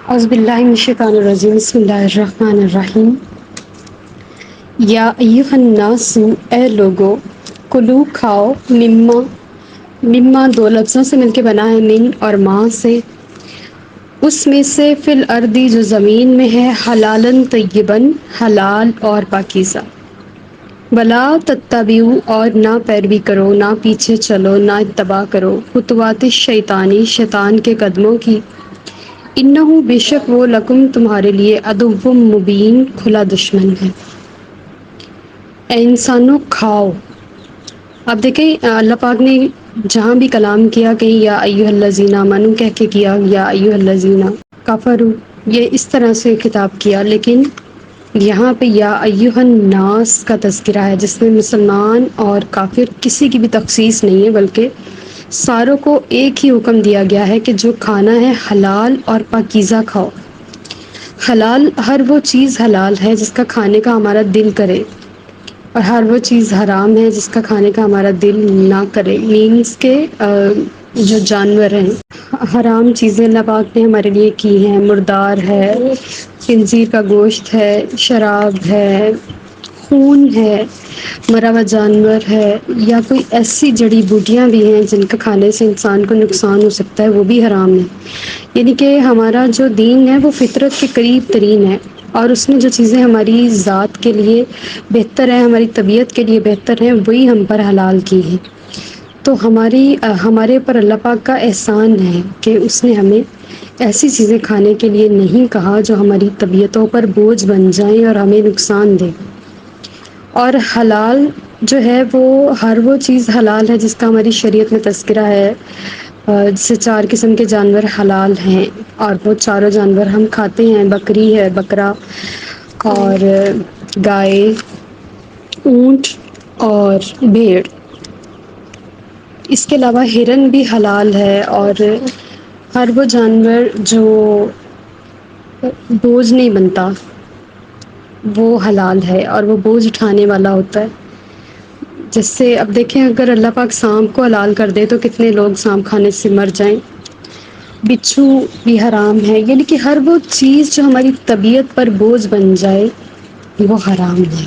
اعوذ باللہ من الشیطان الرجیم بسم اللہ الرحمن الرحیم یا ایھا الناس اے لوگو کلو کھاؤ مما دو لفظوں سے مل کے بنا ہے من اور ماں سے اس میں سے فی الارضی جو زمین میں ہے حلالاً طیباً حلال اور پاکیزہ ولا تتبعوا اور نہ پیروی کرو نہ پیچھے چلو نہ اتباع کرو خطوات الشیطانی شیطان کے قدموں کی انہ بے شک وہ لکم تمہارے لیے عدو مبین کھلا دشمن ہے۔ اے انسانوں کھاؤ۔ اب دیکھیں اللہ پاک نے جہاں بھی کلام کیا کہیں یا ایھا الذین آمنوا کہہ کے کیا یا ایھا الذین کفروا یہ اس طرح سے خطاب کیا، لیکن یہاں پہ یا ایھا الناس کا تذکرہ ہے جس میں مسلمان اور کافر کسی کی بھی تخصیص نہیں ہے، بلکہ ساروں کو ایک ہی حکم دیا گیا ہے کہ جو کھانا ہے حلال اور پاکیزہ کھاؤ۔ حلال ہر وہ چیز حلال ہے جس کا کھانے کا ہمارا دل کرے، اور ہر وہ چیز حرام ہے جس کا کھانے کا ہمارا دل نہ کرے، مینس کے جو جانور ہیں حرام چیزیں اللہ پاک نے ہمارے لیے کی ہیں، مردار ہے، خنزیر کا گوشت ہے، شراب ہے، خون ہے، مرا ہوا جانور ہے، یا کوئی ایسی جڑی بوٹیاں بھی ہیں جن کا کھانے سے انسان کو نقصان ہو سکتا ہے، وہ بھی حرام ہے۔ یعنی کہ ہمارا جو دین ہے وہ فطرت کے قریب ترین ہے، اور اس نے جو چیزیں ہماری ذات کے لیے بہتر ہیں، ہماری طبیعت کے لیے بہتر ہیں، وہی ہم پر حلال کی ہیں۔ تو ہمارے اوپر اللہ پاک کا احسان ہے کہ اس نے ہمیں ایسی چیزیں کھانے کے لیے نہیں کہا جو ہماری طبیعتوں پر بوجھ بن جائیں اور ہمیں نقصان دے۔ اور حلال جو ہے وہ ہر وہ چیز حلال ہے جس کا ہماری شریعت میں تذکرہ ہے، جیسے 4 قسم کے جانور حلال ہیں، اور وہ چاروں جانور ہم کھاتے ہیں، بکری ہے، بکرا اور گائے، اونٹ اور بھیڑ۔ اس کے علاوہ ہرن بھی حلال ہے، اور ہر وہ جانور جو بوجھ نہیں بنتا وہ حلال ہے، اور وہ بوجھ اٹھانے والا ہوتا ہے۔ جس سے اب دیکھیں اگر اللہ پاک سانپ کو حلال کر دے تو کتنے لوگ سانپ کھانے سے مر جائیں۔ بچھو بھی حرام ہے، یعنی کہ ہر وہ چیز جو ہماری طبیعت پر بوجھ بن جائے وہ حرام ہے۔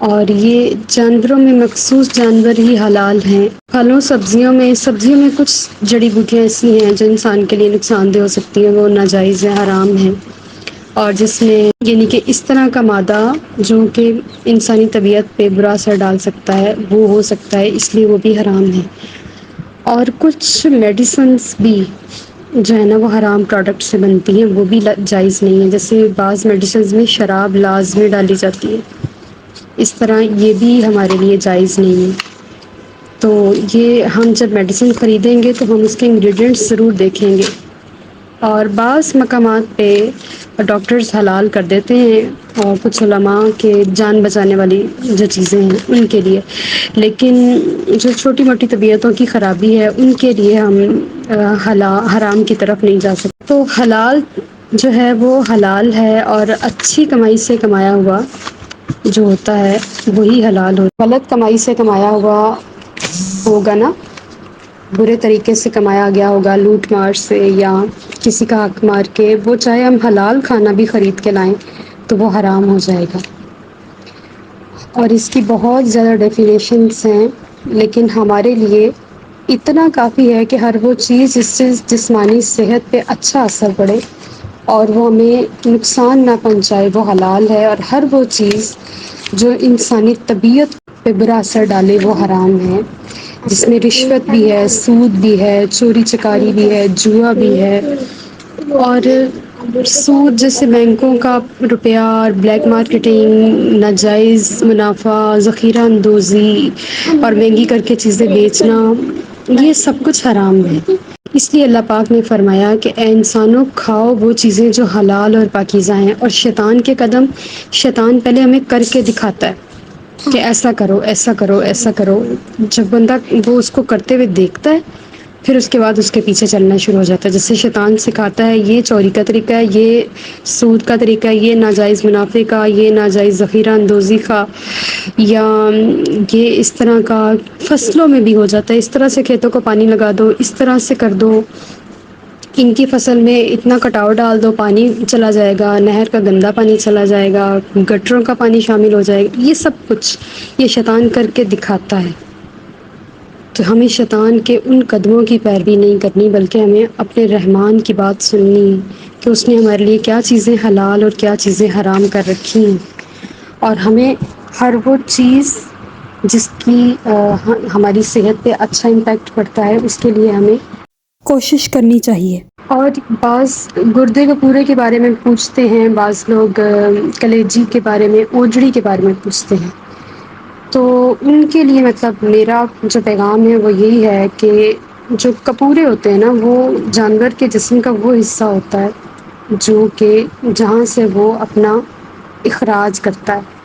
اور یہ جانوروں میں مخصوص جانور ہی حلال ہیں۔ پھلوں سبزیوں میں کچھ جڑی بوٹیاں ایسی ہیں جو انسان کے لیے نقصان دہ ہو سکتی ہیں، وہ ناجائز ہے، حرام ہے۔ اور جس میں یعنی کہ اس طرح کا مادہ جو کہ انسانی طبیعت پہ برا اثر ڈال سکتا ہے وہ ہو سکتا ہے، اس لیے وہ بھی حرام ہے۔ اور کچھ میڈیسنس بھی جو ہے نا وہ حرام پروڈکٹ سے بنتی ہیں، وہ بھی جائز نہیں ہے، جیسے بعض میڈیسنز میں شراب لازمی ڈالی جاتی ہے، اس طرح یہ بھی ہمارے لیے جائز نہیں ہے۔ تو یہ ہم جب میڈیسن خریدیں گے تو ہم اس کے انگریڈینٹس ضرور دیکھیں گے، اور بعض مقامات پہ ڈاکٹرز حلال کر دیتے ہیں، اور کچھ علماء کے جان بچانے والی جو چیزیں ہیں ان کے لیے، لیکن جو چھوٹی موٹی طبیعتوں کی خرابی ہے ان کے لیے ہم حرام کی طرف نہیں جا سکتے۔ تو حلال جو ہے وہ حلال ہے، اور اچھی کمائی سے کمایا ہوا جو ہوتا ہے وہی حلال ہوتا ہے۔ غلط کمائی سے کمایا ہوا ہوگا نا، برے طریقے سے کمایا گیا ہوگا، لوٹ مار سے یا کسی کا حق مار کے، وہ چاہے ہم حلال کھانا بھی خرید کے لائیں تو وہ حرام ہو جائے گا۔ اور اس کی بہت زیادہ ڈیفینیشنس ہیں، لیکن ہمارے لیے اتنا کافی ہے کہ ہر وہ چیز جس سے جسمانی صحت پہ اچھا اثر پڑے اور وہ ہمیں نقصان نہ پہنچائے وہ حلال ہے، اور ہر وہ چیز جو انسانی طبیعت پہ برا اثر ڈالے وہ حرام ہے، جس میں رشوت بھی ہے، سود بھی ہے، چوری چکاری بھی ہے، جوا بھی ہے، اور سود جیسے بینکوں کا روپیہ اور بلیک مارکیٹنگ، ناجائز منافع، ذخیرہ اندوزی اور مہنگی کر کے چیزیں بیچنا، یہ سب کچھ حرام ہے۔ اس لیے اللہ پاک نے فرمایا کہ اے انسانوں کھاؤ وہ چیزیں جو حلال اور پاکیزہ ہیں، اور شیطان کے قدم، شیطان پہلے ہمیں کر کے دکھاتا ہے کہ ایسا کرو ایسا کرو ایسا کرو، جب بندہ وہ اس کو کرتے ہوئے دیکھتا ہے پھر اس کے بعد اس کے پیچھے چلنا شروع ہو جاتا ہے۔ جیسے شیطان سکھاتا ہے یہ چوری کا طریقہ ہے، یہ سود کا طریقہ ہے، یہ ناجائز منافع کا، یہ ناجائز ذخیرہ اندوزی کا، یا یہ اس طرح کا فصلوں میں بھی ہو جاتا ہے، اس طرح سے کھیتوں کو پانی لگا دو، اس طرح سے کر دو، ان کی فصل میں اتنا کٹاؤ ڈال دو، پانی چلا جائے گا، نہر کا گندا پانی چلا جائے گا، گٹروں کا پانی شامل ہو جائے گا، یہ سب کچھ یہ شیطان کر کے دکھاتا ہے۔ تو ہمیں شیطان کے ان قدموں کی پیروی نہیں کرنی، بلکہ ہمیں اپنے رحمان کی بات سننی ہے کہ اس نے ہمارے لیے کیا چیزیں حلال اور کیا چیزیں حرام کر رکھی ہیں، اور ہمیں ہر وہ چیز جس کی ہماری صحت پہ اچھا امپیکٹ پڑتا ہے اس کے لیے ہمیں کوشش کرنی چاہیے۔ اور بعض گردے کے پورے کے بارے میں پوچھتے ہیں، بعض لوگ کلیجی کے بارے میں، اوجڑی کے بارے میں پوچھتے ہیں، تو ان کے لیے مطلب میرا جو پیغام ہے وہ یہی ہے کہ جو کپورے ہوتے ہیں نا، وہ جانور کے جسم کا وہ حصہ ہوتا ہے جو کہ جہاں سے وہ اپنا اخراج کرتا ہے،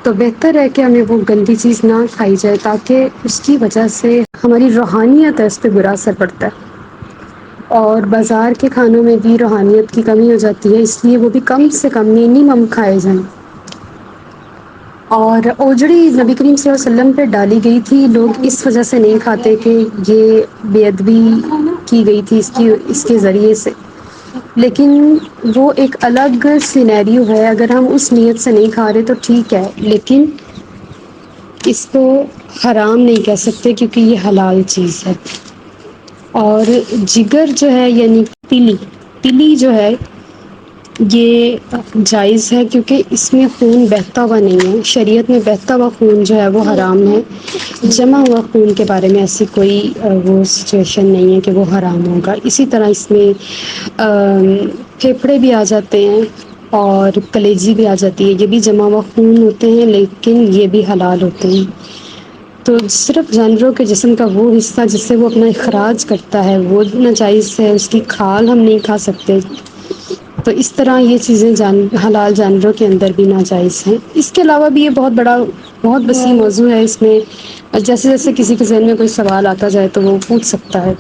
تو بہتر ہے کہ ہمیں وہ گندی چیز نہ کھائی جائے، تاکہ اس کی وجہ سے ہماری روحانیت ہے اس پہ برا اثر پڑتا ہے، اور بازار کے کھانوں میں بھی روحانیت کی کمی ہو جاتی ہے، اس لیے وہ بھی کم سے کم منیمم کھائے جائیں۔ اور اوجڑی نبی کریم صلی اللہ علیہ وسلم پہ ڈالی گئی تھی، لوگ اس وجہ سے نہیں کھاتے کہ یہ بے ادبی کی گئی تھی اس کے ذریعے سے، لیکن وہ ایک الگ سینیریو ہے، اگر ہم اس نیت سے نہیں کھا رہے تو ٹھیک ہے، لیکن اس کو حرام نہیں کہہ سکتے کیونکہ یہ حلال چیز ہے۔ اور جگر جو ہے یعنی تلی جو ہے یہ جائز ہے، کیونکہ اس میں خون بہتا ہوا نہیں ہے، شریعت میں بہتا ہوا خون جو ہے وہ حرام ہے، جمع ہوا خون کے بارے میں ایسی کوئی وہ سچویشن نہیں ہے کہ وہ حرام ہوگا۔ اسی طرح اس میں پھیپھڑے بھی آ جاتے ہیں اور کلیجی بھی آ جاتی ہے، یہ بھی جمع ہوا خون ہوتے ہیں لیکن یہ بھی حلال ہوتے ہیں۔ تو صرف جانوروں کے جسم کا وہ حصہ جس سے وہ اپنا اخراج کرتا ہے وہ ناجائز ہے، اس کی کھال ہم نہیں کھا سکتے، تو اس طرح یہ چیزیں حلال جانوروں کے اندر بھی ناجائز ہیں۔ اس کے علاوہ بھی یہ بہت وسیع موضوع ہے، اس میں جیسے جیسے کسی کے ذہن میں کوئی سوال آتا جائے تو وہ پوچھ سکتا ہے۔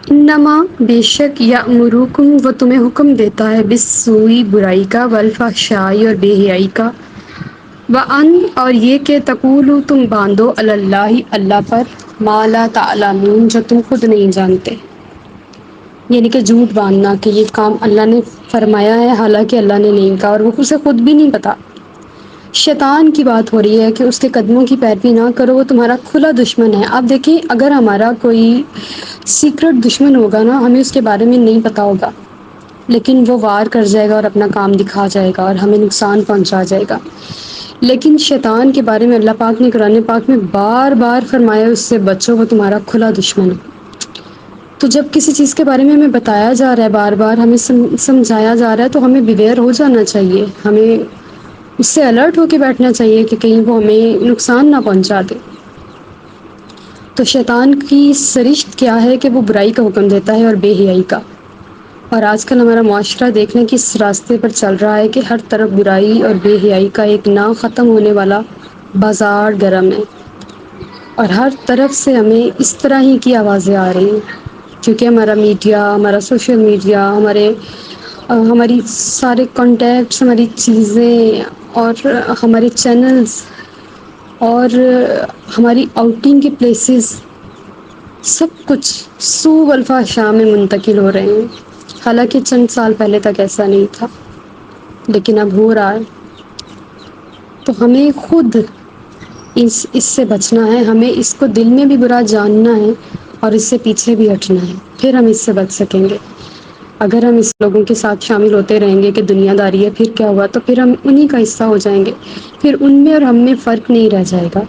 انما بے شک یامرکم وہ تمہیں حکم دیتا ہے بالسوء برائی کا، والفحشاء اور بے حیائی کا، وان اور یہ کہ تقولوا تم باندھو علی اللہ اللہ پر، ما لا تعلمون جو تم خود نہیں جانتے، یعنی کہ جھوٹ باندھنا کہ یہ کام اللہ نے فرمایا ہے حالانکہ اللہ نے نہیں کہا اور وہ اسے خود بھی نہیں پتا۔ شیطان کی بات ہو رہی ہے کہ اس کے قدموں کی پیروی نہ کرو، وہ تمہارا کھلا دشمن ہے۔ آپ دیکھیں اگر ہمارا کوئی سیکرٹ دشمن ہوگا نا، ہمیں اس کے بارے میں نہیں پتا ہوگا لیکن وہ وار کر جائے گا اور اپنا کام دکھا جائے گا اور ہمیں نقصان پہنچا جائے گا، لیکن شیطان کے بارے میں اللہ پاک نے قرآن پاک میں بار بار فرمایا اس سے بچو، وہ تمہارا کھلا دشمن ہے۔ تو جب کسی چیز کے بارے میں ہمیں بتایا جا رہا ہے، بار بار ہمیں سمجھایا جا رہا ہے، تو ہمیں بیویئر ہو جانا چاہیے، ہمیں اس سے الرٹ ہو کے بیٹھنا چاہیے کہ کہیں وہ ہمیں نقصان نہ پہنچا دے۔ تو شیطان کی سرشت کیا ہے کہ وہ برائی کا حکم دیتا ہے اور بے حیائی کا، اور آج کل ہمارا معاشرہ دیکھنے کس راستے پر چل رہا ہے کہ ہر طرف برائی اور بے حیائی کا ایک نہ ختم ہونے والا بازار گرم ہے، اور ہر طرف سے ہمیں اس طرح ہی کی آوازیں آ رہی ہیں، کیونکہ ہمارا میڈیا، ہمارا سوشل میڈیا، ہماری سارے کانٹیکٹس، ہماری چیزیں اور ہمارے چینلز اور ہماری آؤٹنگ کے پلیسز، سب کچھ سوء والفحشاء میں منتقل ہو رہے ہیں، حالانکہ چند سال پہلے تک ایسا نہیں تھا لیکن اب ہو رہا ہے۔ تو ہمیں خود اس سے بچنا ہے، ہمیں اس کو دل میں بھی برا جاننا ہے اور اس سے پیچھے بھی ہٹنا ہے، پھر ہم اس سے بچ سکیں گے۔ اگر ہم اس لوگوں کے ساتھ شامل ہوتے رہیں گے کہ دنیا داری ہے پھر کیا ہوا، تو پھر ہم انہی کا حصہ ہو جائیں گے، پھر ان میں اور ہم میں فرق نہیں رہ جائے گا۔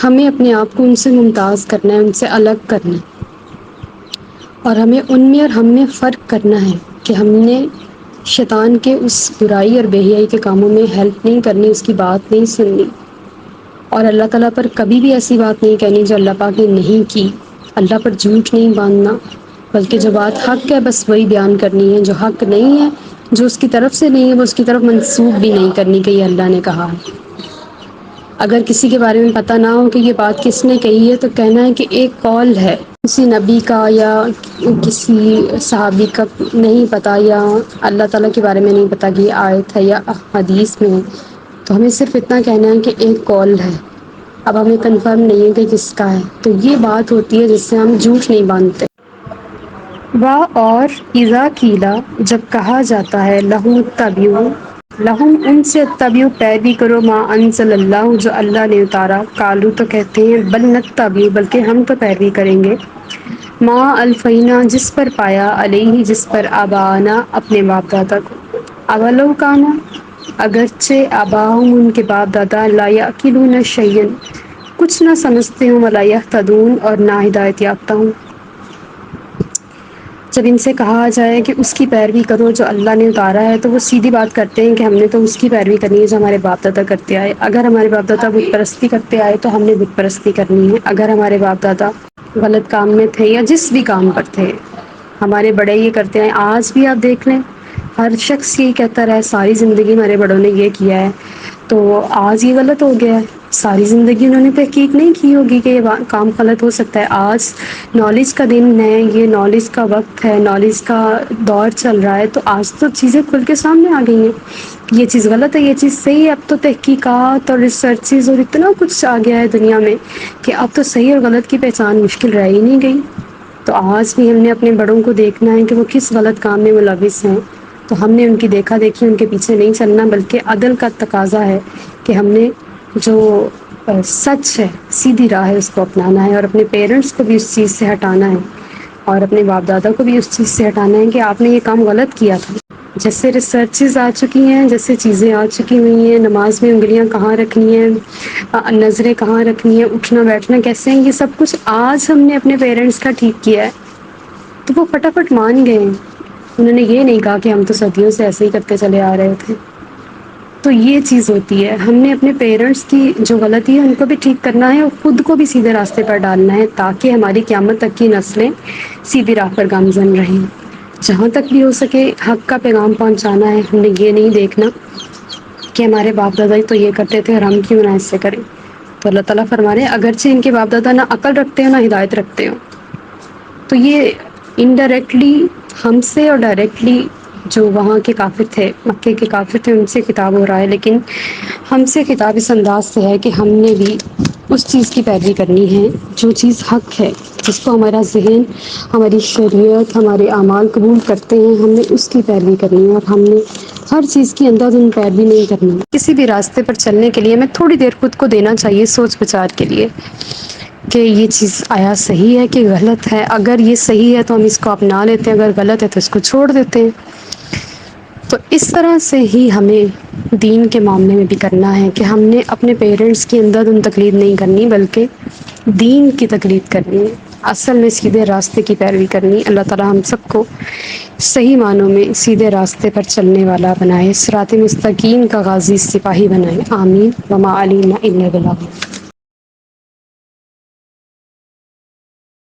ہمیں اپنے آپ کو ان سے ممتاز کرنا ہے، ان سے الگ کرنا ہے، اور ہمیں ان میں اور ہم میں فرق کرنا ہے کہ ہم نے شیطان کے اس برائی اور بے حیائی کے کاموں میں ہیلپ نہیں کرنی، اس کی بات نہیں سننی، اور اللہ تعالیٰ پر کبھی بھی ایسی بات نہیں کہنی جو اللہ پاک نے نہیں کی، اللہ پر جھوٹ نہیں باندھنا، بلکہ جو بات حق ہے بس وہی بیان کرنی ہے، جو حق نہیں ہے، جو اس کی طرف سے نہیں ہے، وہ اس کی طرف منسوب بھی نہیں کرنی کہ یہ اللہ نے کہا ہے۔ اگر کسی کے بارے میں پتہ نہ ہو کہ یہ بات کس نے کہی ہے تو کہنا ہے کہ ایک قول ہے کسی نبی کا یا کسی صحابی کا نہیں پتہ، یا اللہ تعالیٰ کے بارے میں نہیں پتہ کہ یہ آیت ہے یا حدیث میں ہے، تو ہمیں صرف اتنا کہنا ہے کہ ایک قول ہے، اب ہمیں کنفرم نہیں ہے کہ کس کا ہے، تو یہ بات ہوتی ہے جس سے ہم جھوٹ نہیں باندھتے۔ واہ اور ایزا کیلا جب کہا جاتا ہے لہو تبیو لہم ان سے تبیو پیروی کرو ما انزل اللہ جو اللہ نے اتارا کالو تو کہتے ہیں بل نتبع بلکہ ہم تو پیروی کریں گے ماں الفینہ جس پر پایا علیہ جس پر آبانا اپنے باپ دادا کو اولو کانا اگرچہ آباؤں ان کے باپ دادا لا یعقلون شیئا کچھ نہ سمجھتے ہوں ولا یہتدون اور نہ ہدایت یافتہ ہوں جب ان سے کہا جائے کہ اس کی پیروی کرو جو اللہ نے اتارا ہے تو وہ سیدھی بات کرتے ہیں کہ ہم نے تو اس کی پیروی کرنی ہے جو ہمارے باپ دادا کرتے آئے اگر ہمارے باپ دادا بت پرستی کرتے آئے تو ہم نے بت پرستی کرنی ہے اگر ہمارے باپ دادا غلط کام میں تھے یا جس بھی کام پر تھے ہمارے بڑے یہ کرتے ہیں آج بھی آپ دیکھ لیں ہر شخص یہی کہتا رہا ہے ساری زندگی ہمارے بڑوں نے یہ کیا ہے تو آج یہ غلط ہو گیا ہے ساری زندگی انہوں نے تحقیق نہیں کی ہوگی کہ یہ کام غلط ہو سکتا ہے آج نالج کا دن ہے یہ نالج کا وقت ہے نالج کا دور چل رہا ہے تو آج تو چیزیں کھل کے سامنے آ گئی ہیں یہ چیز غلط ہے یہ چیز صحیح ہے اب تو تحقیقات اور ریسرچز اور اتنا کچھ آ گیا ہے دنیا میں کہ اب تو صحیح اور غلط کی پہچان مشکل رہ ہی نہیں گئی تو آج بھی ہم نے اپنے بڑوں کو دیکھنا ہے کہ وہ کس غلط کام میں ملوث ہیں تو ہم نے ان کی دیکھا دیکھی ان کے پیچھے نہیں چلنا بلکہ عدل کا تقاضا ہے کہ ہم نے جو سچ ہے سیدھی راہ ہے اس کو اپنانا ہے اور اپنے پیرنٹس کو بھی اس چیز سے ہٹانا ہے اور اپنے باپ دادا کو بھی اس چیز سے ہٹانا ہے کہ آپ نے یہ کام غلط کیا تھا جیسے ریسرچز آ چکی ہیں جیسے چیزیں آ چکی ہوئی ہیں نماز میں انگلیاں کہاں رکھنی ہیں نظریں کہاں رکھنی ہیں اٹھنا بیٹھنا کیسے ہیں یہ سب کچھ آج ہم نے اپنے پیرنٹس کا ٹھیک کیا ہے تو وہ فٹافٹ مان گئے ہیں انہوں نے یہ نہیں کہا کہ ہم تو صدیوں سے ایسے ہی کرتے چلے آ رہے تھے تو یہ چیز ہوتی ہے ہم نے اپنے پیرنٹس کی جو غلطی ہے ان کو بھی ٹھیک کرنا ہے اور خود کو بھی سیدھے راستے پر ڈالنا ہے تاکہ ہماری قیامت تک کی نسلیں سیدھی راہ پر گامزن رہیں جہاں تک بھی ہو سکے حق کا پیغام پہنچانا ہے ہم نے یہ نہیں دیکھنا کہ ہمارے باپ دادا تو یہ کرتے تھے اور ہم کیوں نہ ایسے کریں تو اللہ تعالیٰ فرما رہے ہیں اگرچہ ان کے باپ دادا نہ عقل رکھتے ہو نہ ہدایت رکھتے ہو تو یہ انڈائریکٹلی ہم سے اور ڈائریکٹلی جو وہاں کے کافر تھے مکے کے کافر تھے ان سے خطاب ہو رہا ہے لیکن ہم سے خطاب اس انداز سے ہے کہ ہم نے بھی اس چیز کی پیروی کرنی ہے جو چیز حق ہے جس کو ہمارا ذہن ہماری شریعت ہمارے اعمال قبول کرتے ہیں ہم نے اس کی پیروی کرنی ہے اور ہم نے ہر چیز کی اندھا دھند پیروی نہیں کرنی کسی بھی راستے پر چلنے کے لیے ہمیں تھوڑی دیر خود کو دینا چاہیے سوچ بچار کے لیے کہ یہ چیز آیا صحیح ہے کہ غلط ہے اگر یہ صحیح ہے تو ہم اس کو اپنا لیتے ہیں اگر غلط ہے تو اس کو چھوڑ دیتے ہیں تو اس طرح سے ہی ہمیں دین کے معاملے میں بھی کرنا ہے کہ ہم نے اپنے پیرنٹس کی اندھا دھند تقلید نہیں کرنی بلکہ دین کی تقلید کرنی ہے اصل میں سیدھے راستے کی پیروی کرنی اللہ تعالی ہم سب کو صحیح معنوں میں سیدھے راستے پر چلنے والا بنائے صراط مستقیم کا غازی سپاہی بنائے آمین وما علینا الا البلاغ